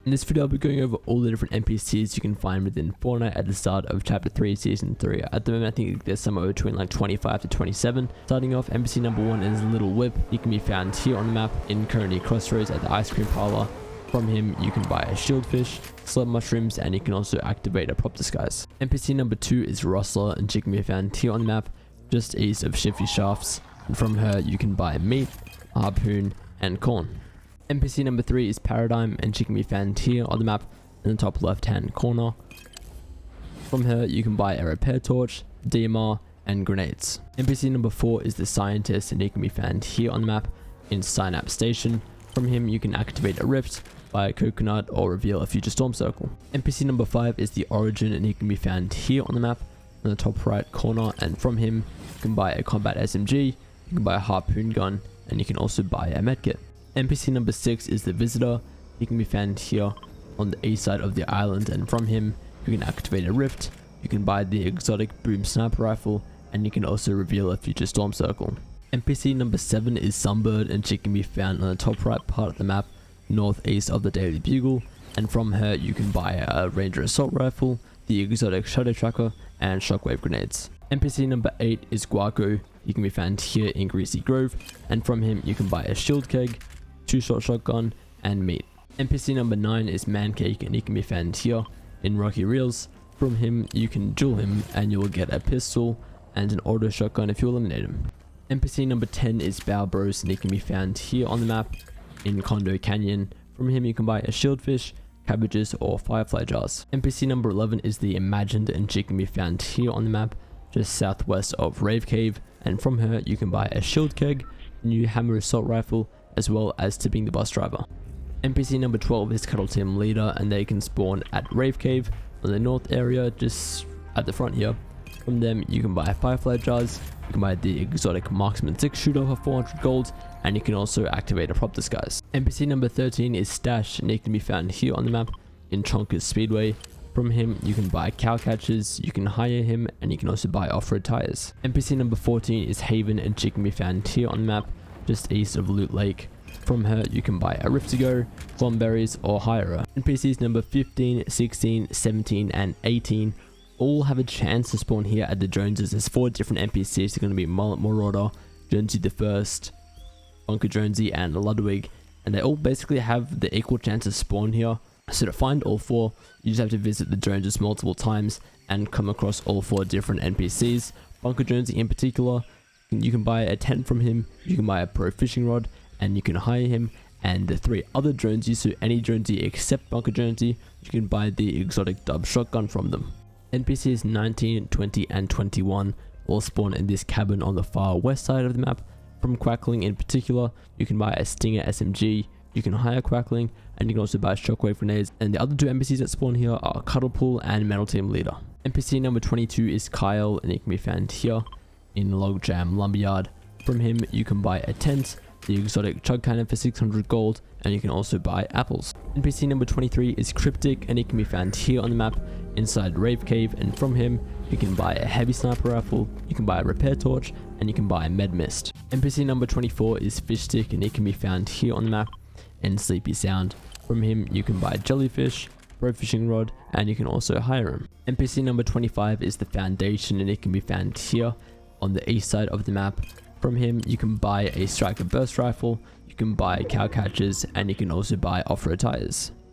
In this video I'll be going over all the different NPCs you can find within Fortnite at the start of chapter 3 season 3. At the moment I think there's somewhere between like 25 to 27. Starting off, NPC number 1 is Little Whip. He can be found here on the map in currently Crossroads at the ice cream parlor. From him you can buy a shield fish, slug mushrooms, and you can also activate a prop disguise. NPC number 2 is Rustler, and she can be found here on the map just east of Shifty Shafts, and from her you can buy meat, harpoon, and corn. NPC number 3 is Paradigm, and she can be found here on the map in the top left hand corner. From her you can buy a repair torch, DMR, and grenades. NPC number 4 is the Scientist, and he can be found here on the map in Synapse Station. From him you can activate a rift, buy a coconut, or reveal a future storm circle. NPC number 5 is the Origin, and he can be found here on the map in the top right corner, and from him you can buy a combat SMG, you can buy a harpoon gun, and you can also buy a medkit. NPC number 6 is the Visitor. He can be found here on the east side of the island, and from him you can activate a rift, you can buy the exotic boom sniper rifle, and you can also reveal a future storm circle. NPC number 7 is Sunbird, and she can be found on the top right part of the map northeast of the Daily Bugle, and from her you can buy a Ranger assault rifle, the exotic shadow tracker, and shockwave grenades. NPC number 8 is Guaco. He can be found here in Greasy Grove, and from him you can buy a shield keg, 2-shot shotgun, and meat. NPC number 9 is Mancake, and he can be found here in Rocky Reels. From him you can duel him and you will get a pistol and an auto shotgun if you eliminate him. NPC number 10 is Bow Bros, and he can be found here on the map in Condo Canyon. From him you can buy a shieldfish, cabbages, or firefly jars. NPC number 11 is the Imagined, and she can be found here on the map just southwest of Rave Cave, and from her you can buy a shield keg, new hammer assault rifle, as well as tipping the bus driver. NPC number 12 is Cuddle Team Leader, and they can spawn at Rave Cave on the north area just at the front here. From them you can buy firefly jars, you can buy the exotic marksman 6 shooter for 400 gold, and you can also activate a prop disguise. NPC number 13 is Stash, and he can be found here on the map in Chonkers Speedway. From him you can buy cow catchers, you can hire him, and you can also buy off-road tires. NPC number 14 is Haven, and she can be found here on the map just east of Loot Lake. From her you can buy a Rift to Go, Glomberries, or hire her. NPCs number 15, 16, 17, and 18 all have a chance to spawn here at the Joneses. There's 4 different NPCs. They're going to be Mullet Marauder, Jonesy the First, Bunker Jonesy, and Ludwig, and they all basically have the equal chance to spawn here. So to find all 4, you just have to visit the Joneses multiple times and come across all 4 different NPCs. Bunker Jonesy in particular, you can buy a tent from him, you can buy a pro fishing rod, and you can hire him. And the 3 other Joneses, so any Jonesy except Bunker Jonesy, you can buy the exotic dub shotgun from them. NPCs 19, 20, and 21 will spawn in this cabin on the far west side of the map. From Quackling in particular, you can buy a Stinger SMG, you can hire Quackling, and you can also buy shockwave grenades. And the other 2 NPCs that spawn here are Cuddlepool and Metal Team Leader. NPC number 22 is Kyle, and he can be found here in Logjam Lumberyard. From him you can buy a tent, the exotic chug cannon for 600 gold, and you can also buy apples. NPC number 23 is Cryptic, and he can be found here on the map inside Rave Cave, and from him you can buy a heavy sniper rifle, you can buy a repair torch, and you can buy a med mist. NPC number 24 is Fishstick, and he can be found here on the map in Sleepy Sound. From him you can buy jellyfish, pro fishing rod, and you can also hire him. NPC number 25 is the Foundation, and it can be found here on the east side of the map. From him you can buy a striker burst rifle, you can buy cow catchers, and you can also buy off-road tires.